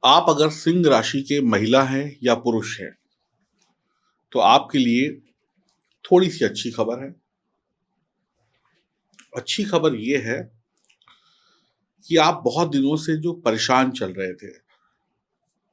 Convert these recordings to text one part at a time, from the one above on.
आप अगर सिंह राशि के महिला हैं या पुरुष हैं, तो आपके लिए थोड़ी-सी अच्छी खबर है। अच्छी खबर ये है कि आप बहुत दिनों से जो परेशान चल रहे थे,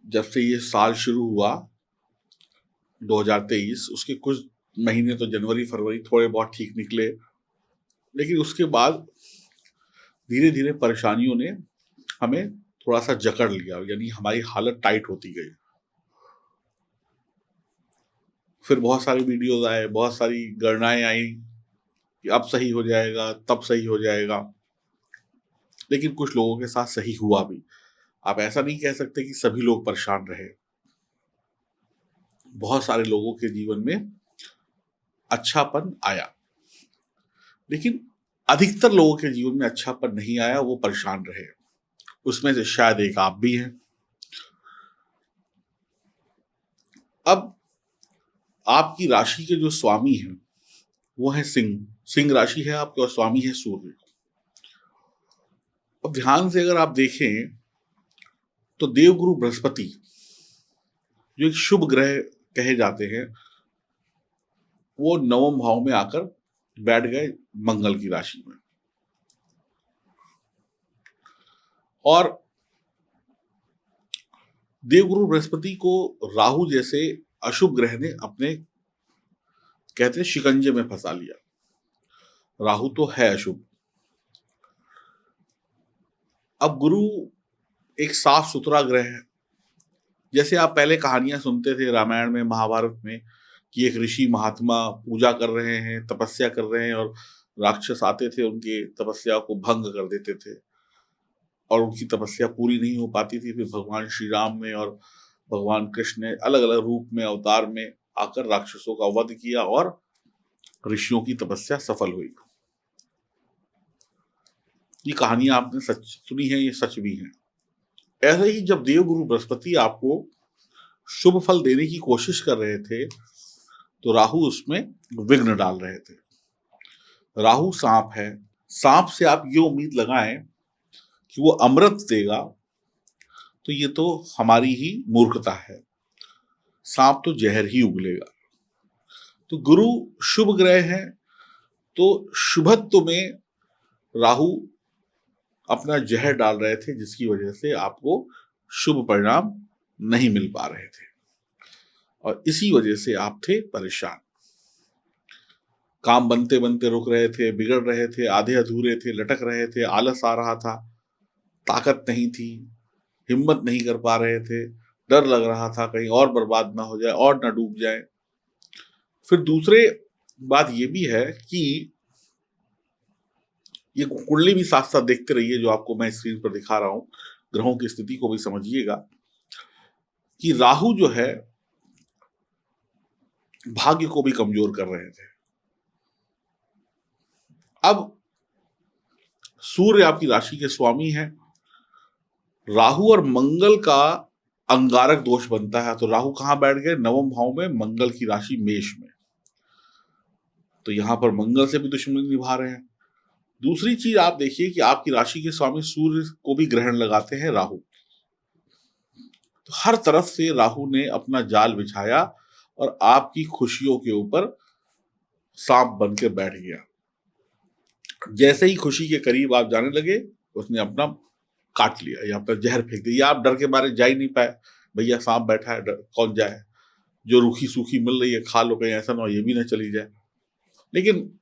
जब से ये साल शुरू हुआ 2023 उसके कुछ महीने तो जनवरी-फरवरी थोड़े बहुत ठीक निकले, लेकिन उसके बाद धीरे-धीरे परेशानियों ने हमें थोड़ा-सा जकड़ लिया, यानी हमारी हालत टाइट होती गई। फिर बहुत सारे वीडियोज़ आए, बहुत सारी गणनाएँ आईं कि अब सही हो जाएगा, तब सही हो जाएगा, लेकिन कुछ लोगों के साथ सही हुआ भी। आप ऐसा नहीं कह सकते कि सभी लोग परेशान रहे। बहुत सारे लोगों के जीवन में अच्छापन आया, लेकिन अधिकतर लोगों के जीवन में अच्छापन नहीं आया, वो परेशान रहे। उसमें से शायद एक आप भी हैं। अब आपकी राशि के जो स्वामी हैं, वो हैं सिंह। सिंह राशि है आपकी और स्वामी है सूर्य। अब ध्यान से अगर आप देखें, तो देवगुरु बृहस्पति, जो एक शुभ ग्रह कहे जाते हैं, वो नवम भाव में आकर बैठ गए मंगल की राशि में। और देवगुरु बृहस्पति को राहु जैसे अशुभ ग्रह ने अपने, कहते हैं, शिकंजे में फंसा लिया। राहु तो है अशुभ। अब गुरु एक साफ सुथरा ग्रह है। जैसे आप पहले कहानियां सुनते थे रामायण में, महाभारत में, कि एक ऋषि महात्मा पूजा कर रहे हैं, तपस्या कर रहे हैं, और राक्षस आते थे, उनकी तपस्या को भंग कर देते थे, और उनकी तपस्या पूरी नहीं हो पाती थी। फिर भगवान श्री राम ने और भगवान कृष्ण ने अलग अलग रूप में, अवतार में आकर राक्षसों का वध किया और ऋषियों की तपस्या सफल हुई। ये कहानियां आपने सच सुनी है, ये सच भी है। ऐसे ही जब देवगुरु बृहस्पति आपको शुभ फल देने की कोशिश कर रहे थे, तो राहु उसमें विघ्न डाल रहे थे। राहु सांप है। सांप से आप ये उम्मीद लगाएं कि वो अमृत देगा, तो ये तो हमारी ही मूर्खता है। सांप तो जहर ही उगलेगा। तो गुरु शुभ ग्रह है, तो शुभत्व में राहु अपना जहर डाल रहे थे, जिसकी वजह से आपको शुभ परिणाम नहीं मिल पा रहे थे, और इसी वजह से आप थे परेशान। काम बनते बनते रुक रहे थे, बिगड़ रहे थे, आधे अधूरे थे, लटक रहे थे, आलस आ रहा था, ताकत नहीं थी, हिम्मत नहीं कर पा रहे थे, डर लग रहा था कहीं और बर्बाद ना हो जाए और ना डूब जाए। फिर दूसरे बात ये भी है कि ये कुंडली भी साथ साथ देखते रहिए, जो आपको मैं स्क्रीन पर दिखा रहा हूं, ग्रहों की स्थिति को भी समझिएगा कि राहु जो है भाग्य को भी कमजोर कर रहे थे। अब सूर्य आपकी राशि के स्वामी है। राहु और मंगल का अंगारक दोष बनता है, तो राहु कहां बैठ गए? नवम भाव में, मंगल की राशि मेष में। तो यहां पर मंगल से भी दुश्मनी निभा रहे हैं। दूसरी चीज आप देखिए कि आपकी राशि के स्वामी सूर्य को भी ग्रहण लगाते हैं राहु। तो हर तरफ से राहु ने अपना जाल बिछाया और आपकी खुशियों के ऊपर सांप बन के बैठ गया। जैसे ही खुशी के करीब आप जाने लगे, उसने अपना काट लिया या अपना जहर फेंक दिया, या आप डर के मारे जा ही नहीं पाए। भैया सांप बैठा है, कौन जाए, जो रूखी सूखी मिल रही है खा लो, कहीं ऐसा ना हो ये भी ना चली जाए। लेकिन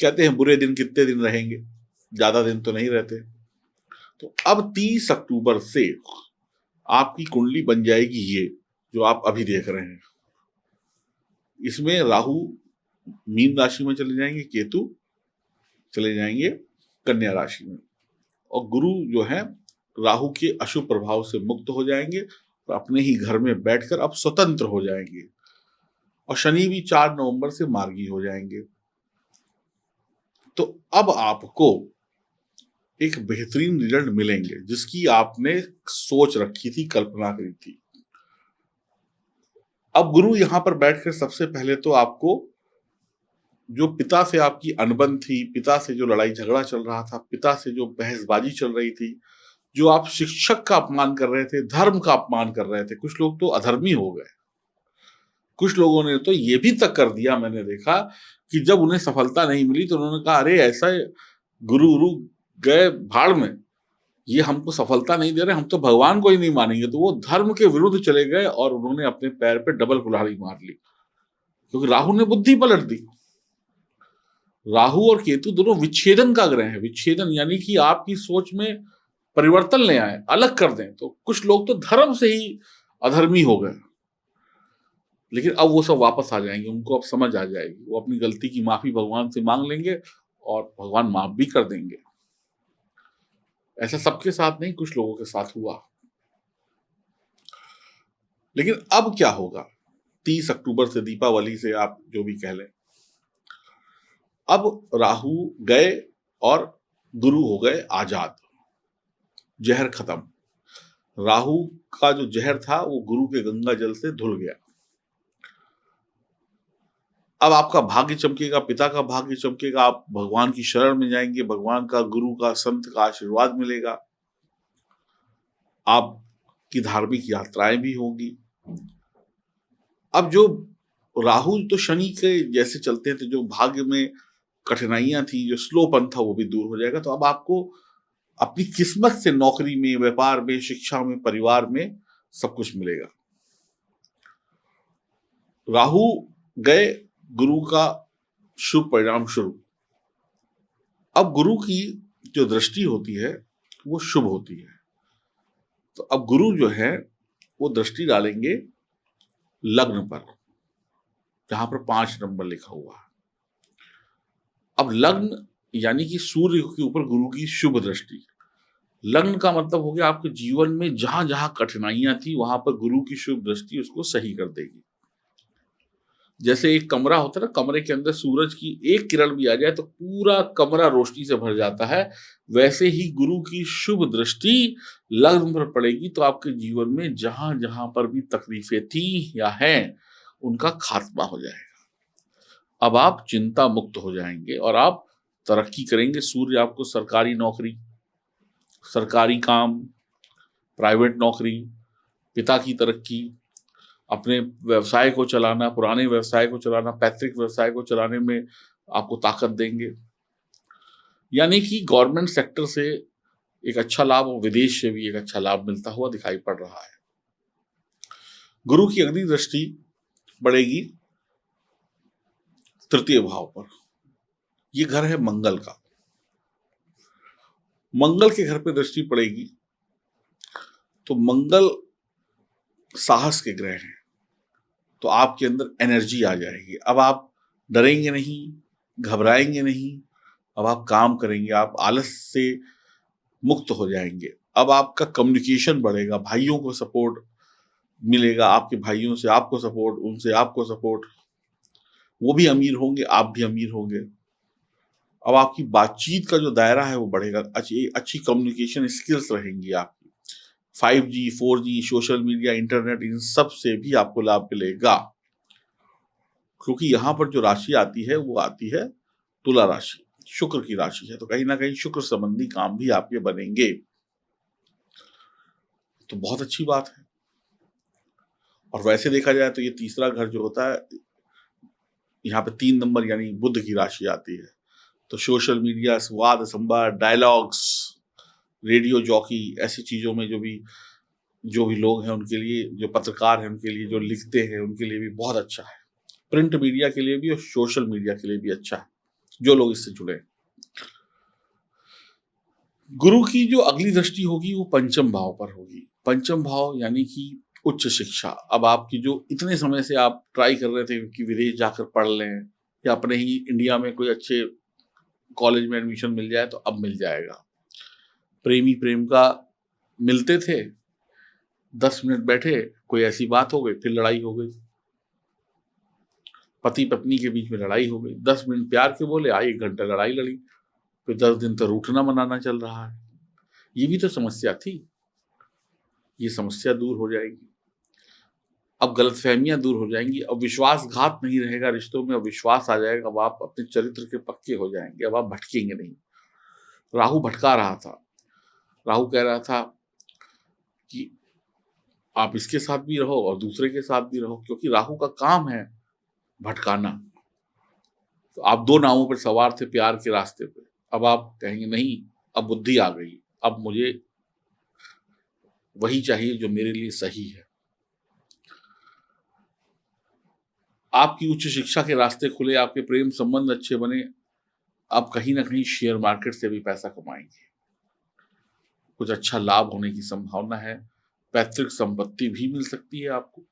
कहते हैं बुरे दिन कितने दिन रहेंगे, ज्यादा दिन तो नहीं रहते। तो अब 30 अक्टूबर से आपकी कुंडली बन जाएगी ये जो आप अभी देख रहे हैं। इसमें राहु मीन राशि में चले जाएंगे, केतु चले जाएंगे कन्या राशि में, और गुरु जो है राहु के अशुभ प्रभाव से मुक्त हो जाएंगे और अपने ही घर में बैठकर अब स्वतंत्र हो जाएंगे। और शनि भी 4 नवंबर से मार्गी हो जाएंगे। तो अब आपको एक बेहतरीन रिजल्ट मिलेंगे, जिसकी आपने सोच रखी थी, कल्पना करी थी। अब गुरु यहां पर बैठकर सबसे पहले तो आपको, जो पिता से आपकी अनबन थी, पिता से जो लड़ाई झगड़ा चल रहा था, पिता से जो बहसबाजी चल रही थी, जो आप शिक्षक का अपमान कर रहे थे, धर्म का अपमान कर रहे थे, कुछ लोग तो अधर्मी हो गए। कुछ लोगों ने तो ये भी तक कर दिया, मैंने देखा कि जब उन्हें सफलता नहीं मिली तो उन्होंने कहा, अरे ऐसा गुरु गए भाड़ में, ये हमको सफलता नहीं दे रहे, हम तो भगवान को ही नहीं मानेंगे। तो वो धर्म के विरुद्ध चले गए और उन्होंने अपने पैर पे डबल कुल्हाड़ी मार ली, क्योंकि राहु ने बुद्धि पलट दी। राहु और केतु दोनों विच्छेदन का ग्रह है। विच्छेदन यानी कि आपकी सोच में परिवर्तन ले आए, अलग कर दें। तो कुछ लोग तो धर्म से ही अधर्मी हो गए, लेकिन अब वो सब वापस आ जाएंगे, उनको अब समझ आ जाएगी, वो अपनी गलती की माफी भगवान से मांग लेंगे और भगवान माफ भी कर देंगे। ऐसा सबके साथ नहीं, कुछ लोगों के साथ हुआ। लेकिन अब क्या होगा 30 अक्टूबर से, दीपावली से, आप जो भी कह लें, अब राहु गए और गुरु हो गए आजाद। जहर खत्म। राहु का जो जहर था वो गुरु के गंगा जल से धुल गया। अब आपका भाग्य चमकेगा, पिता का भाग्य चमकेगा, आप भगवान की शरण में जाएंगे, भगवान का, गुरु का, संत का आशीर्वाद मिलेगा, आपकी धार्मिक यात्राएं भी होंगी। अब जो राहु तो शनि के जैसे चलते थे, जो भाग्य में कठिनाइयां थी, जो स्लोपन था, वो भी दूर हो जाएगा। तो अब आपको अपनी किस्मत से नौकरी में, व्यापार में, शिक्षा में, परिवार में सब कुछ मिलेगा। राहु गए, गुरु का शुभ परिणाम शुरू। अब गुरु की जो दृष्टि होती है वो शुभ होती है। तो अब गुरु जो है वो दृष्टि डालेंगे लग्न पर, जहां पर 5 नंबर लिखा हुआ है। अब लग्न यानी कि सूर्य के ऊपर गुरु की शुभ दृष्टि। लग्न का मतलब हो गया आपके जीवन में जहां जहां कठिनाइयां थी वहां पर गुरु की शुभ दृष्टि उसको सही कर देगी। जैसे एक कमरा होता है ना, कमरे के अंदर सूरज की एक किरण भी आ जाए तो पूरा कमरा रोशनी से भर जाता है, वैसे ही गुरु की शुभ दृष्टि लग्न पर पड़ेगी तो आपके जीवन में जहां जहां पर भी तकलीफें थी या हैं उनका खात्मा हो जाएगा। अब आप चिंता मुक्त हो जाएंगे और आप तरक्की करेंगे। सूर्य आपको सरकारी नौकरी, सरकारी काम, प्राइवेट नौकरी, पिता की तरक्की, अपने व्यवसाय को चलाना, पुराने व्यवसाय को चलाना, पैतृक व्यवसाय को चलाने में आपको ताकत देंगे। यानी कि गवर्नमेंट सेक्टर से एक अच्छा लाभ और विदेश से भी एक अच्छा लाभ मिलता हुआ दिखाई पड़ रहा है। गुरु की अग्नि दृष्टि पड़ेगी तृतीय भाव पर। ये घर है मंगल का। मंगल के घर पे दृष्टि पड़ेगी तो मंगल साहस के ग्रह हैं, तो आपके अंदर एनर्जी आ जाएगी। अब आप डरेंगे नहीं, घबराएंगे नहीं, अब आप काम करेंगे, आप आलस से मुक्त हो जाएंगे। अब आपका कम्युनिकेशन बढ़ेगा, भाइयों को सपोर्ट मिलेगा, आपके भाइयों से आपको सपोर्ट, उनसे आपको सपोर्ट, वो भी अमीर होंगे, आप भी अमीर होंगे। अब आपकी बातचीत का जो दायरा है वो बढ़ेगा, अच्छी कम्युनिकेशन स्किल्स रहेंगी आपकी। 5G, 4G, social media, internet, इन सब से भी आपको लाभ मिलेगा, क्योंकि यहाँ पर जो राशि आती है वो आती है तुला राशि, शुक्र की राशि है। तो कहीं ना कहीं शुक्र संबंधी काम भी आपके बनेंगे, तो बहुत अच्छी बात है। और वैसे देखा जाए तो ये तीसरा घर जो होता है, यहाँ पे 3 नंबर यानी बुध की राशि आती है। तो सोशल मीडिया, वाद संवाद, डायलॉग्स, रेडियो जॉकी, ऐसी चीजों में जो भी लोग हैं उनके लिए, जो पत्रकार हैं उनके लिए, जो लिखते हैं उनके लिए भी बहुत अच्छा है। प्रिंट मीडिया के लिए भी और सोशल मीडिया के लिए भी अच्छा है, जो लोग इससे जुड़े। गुरु की जो अगली दृष्टि होगी वो पंचम भाव पर होगी। पंचम भाव यानी कि उच्च शिक्षा। अब आपकी जो इतने समय से आप ट्राई कर रहे थे कि विदेश जाकर पढ़ लें या अपने ही इंडिया में कोई अच्छे कॉलेज में एडमिशन मिल जाए, तो अब मिल जाएगा। प्रेमी प्रेम का मिलते थे, 10 मिनट बैठे, कोई ऐसी बात हो गई, फिर लड़ाई हो गई। पति पत्नी के बीच में लड़ाई हो गई, 10 मिनट प्यार के बोले, 1 घंटा लड़ाई लड़ी, फिर 10 दिन तो रूठना मनाना चल रहा है। ये भी तो समस्या थी, ये समस्या दूर हो जाएगी। अब गलतफहमियां दूर हो जाएंगी, अब विश्वासघात नहीं रहेगा रिश्तों में, अब विश्वास आ जाएगा, अब आप अपने चरित्र के पक्के हो जाएंगे, अब आप भटकेंगे नहीं। राहु भटका रहा था, राहु कह रहा था कि आप इसके साथ भी रहो और दूसरे के साथ भी रहो, क्योंकि राहु का काम है भटकाना। तो आप दो नावों पर सवार थे प्यार के रास्ते पे, अब आप कहेंगे नहीं, अब बुद्धि आ गई, अब मुझे वही चाहिए जो मेरे लिए सही है। आपकी उच्च शिक्षा के रास्ते खुले, आपके प्रेम संबंध अच्छे बने, आप कहीं ना कहीं शेयर मार्केट से भी पैसा कमाएंगे, कुछ अच्छा लाभ होने की संभावना है, पैतृक संपत्ति भी मिल सकती है आपको।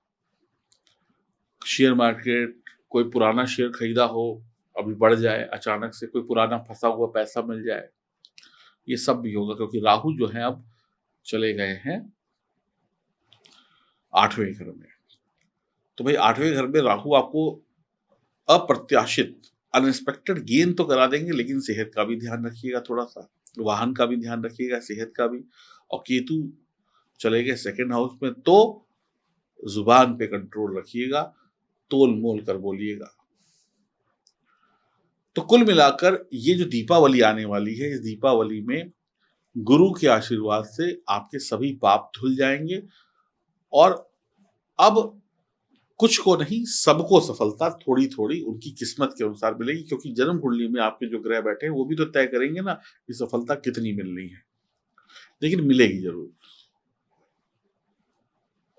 शेयर मार्केट, कोई पुराना शेयर खरीदा हो अभी बढ़ जाए, अचानक से कोई पुराना फंसा हुआ पैसा मिल जाए, ये सब भी होगा, क्योंकि राहु जो है अब चले गए हैं 8वें घर में। तो भाई 8वें घर में राहु आपको अप्रत्याशित अनएक्सपेक्टेड गेन तो करा देंगे, लेकिन सेहत का भी ध्यान रखिएगा, थोड़ा सा वाहन का भी ध्यान रखिएगा, सेहत का भी। और केतु चले गए सेकंड हाउस में, तो जुबान पे कंट्रोल रखिएगा, तोल मोल कर बोलिएगा। तो कुल मिलाकर ये जो दीपावली आने वाली है, इस दीपावली में गुरु के आशीर्वाद से आपके सभी पाप धुल जाएंगे और अब कुछ को नहीं सबको सफलता थोड़ी थोड़ी उनकी किस्मत के अनुसार मिलेगी, क्योंकि जन्म कुंडली में आपके जो ग्रह बैठे हैं वो भी तो तय करेंगे ना कि सफलता कितनी मिलनी है, लेकिन मिलेगी जरूर।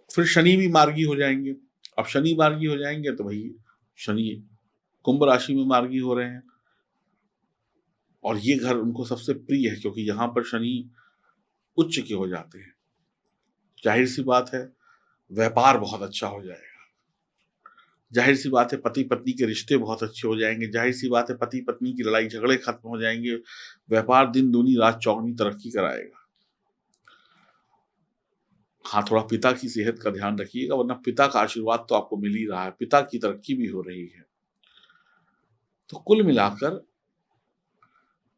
फिर शनि भी मार्गी हो जाएंगे। अब शनि मार्गी हो जाएंगे तो भाई शनि कुंभ राशि में मार्गी हो रहे हैं, और ये घर उनको सबसे प्रिय है, क्योंकि यहाँ पर शनि उच्च के हो जाते हैं। जाहिर सी बात है व्यापार बहुत अच्छा हो जाएगा, जाहिर सी बात है पति पत्नी के रिश्ते बहुत अच्छे हो जाएंगे, जाहिर सी बात है पति पत्नी की लड़ाई झगड़े खत्म हो जाएंगे, व्यापार दिन दूनी रात चौगनी तरक्की कराएगा। हाँ, थोड़ा पिता की सेहत का ध्यान रखिएगा, वरना पिता का आशीर्वाद तो आपको मिल ही रहा है, पिता की तरक्की भी हो रही है। तो कुल मिलाकर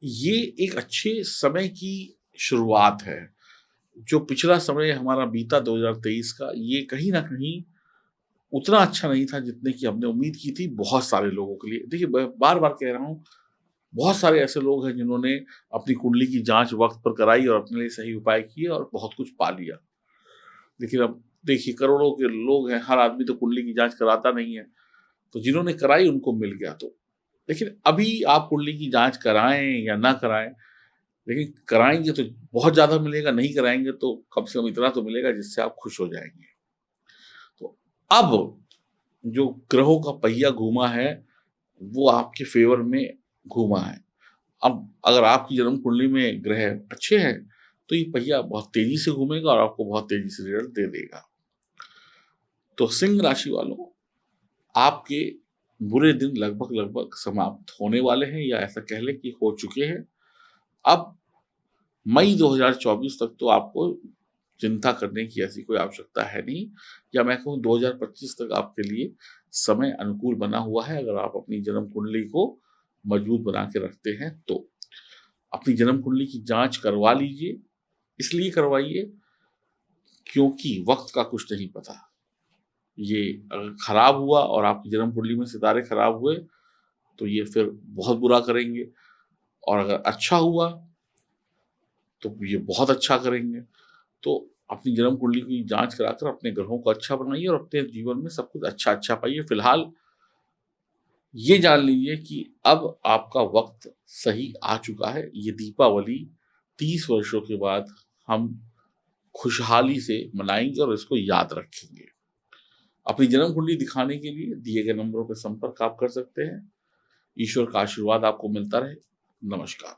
ये एक अच्छे समय की शुरुआत है। जो पिछला समय हमारा बीता 2023 का, ये कहीं ना कहीं उतना अच्छा नहीं था जितने की हमने उम्मीद की थी बहुत सारे लोगों के लिए। देखिए, बार बार कह रहा हूँ, बहुत सारे ऐसे लोग हैं जिन्होंने अपनी कुंडली की जांच वक्त पर कराई और अपने लिए सही उपाय किए और बहुत कुछ पा लिया। लेकिन अब देखिए, करोड़ों के लोग हैं, हर आदमी तो कुंडली की जांच कराता नहीं है, तो जिन्होंने कराई उनको मिल गया। तो लेकिन अभी आप कुंडली की जांच कराएं या ना कराएं, लेकिन कराएंगे तो बहुत ज्यादा मिलेगा, नहीं कराएंगे तो कम से कम इतना तो मिलेगा जिससे आप खुश हो जाएंगे। तो अब जो ग्रहों का पहिया घूमा है वो आपके फेवर में घूमा है। अब अगर आपकी जन्म कुंडली में ग्रह अच्छे हैं तो ये पहिया बहुत तेजी से घूमेगा और आपको बहुत तेजी से रिजल्ट दे देगा। तो सिंह राशि वालों, आपके बुरे दिन लगभग लगभग समाप्त होने वाले हैं, या ऐसा कह लें कि हो चुके हैं। अब मई 2024 तक तो आपको चिंता करने की ऐसी कोई आवश्यकता है नहीं, या मैं कहूँ 2025 तक आपके लिए समय अनुकूल बना हुआ है, अगर आप अपनी जन्म कुंडली को मजबूत बना के रखते हैं तो। अपनी जन्म कुंडली की जांच करवा लीजिए, इसलिए करवाइए क्योंकि वक्त का कुछ नहीं पता। ये अगर खराब हुआ और आपकी जन्म कुंडली में सितारे खराब हुए तो ये फिर बहुत बुरा करेंगे, और अगर अच्छा हुआ तो ये बहुत अच्छा करेंगे। तो अपनी जन्म कुंडली की जांच कराकर अपने ग्रहों को अच्छा बनाइए और अपने जीवन में सब कुछ अच्छा अच्छा पाइए। फिलहाल ये जान लीजिए कि अब आपका वक्त सही आ चुका है। ये दीपावली 30 वर्षों के बाद हम खुशहाली से मनाएंगे और इसको याद रखेंगे। अपनी जन्म कुंडली दिखाने के लिए दिए गए नंबरों पर संपर्क आप कर सकते हैं। ईश्वर का आशीर्वाद आपको मिलता रहे। नमस्कार।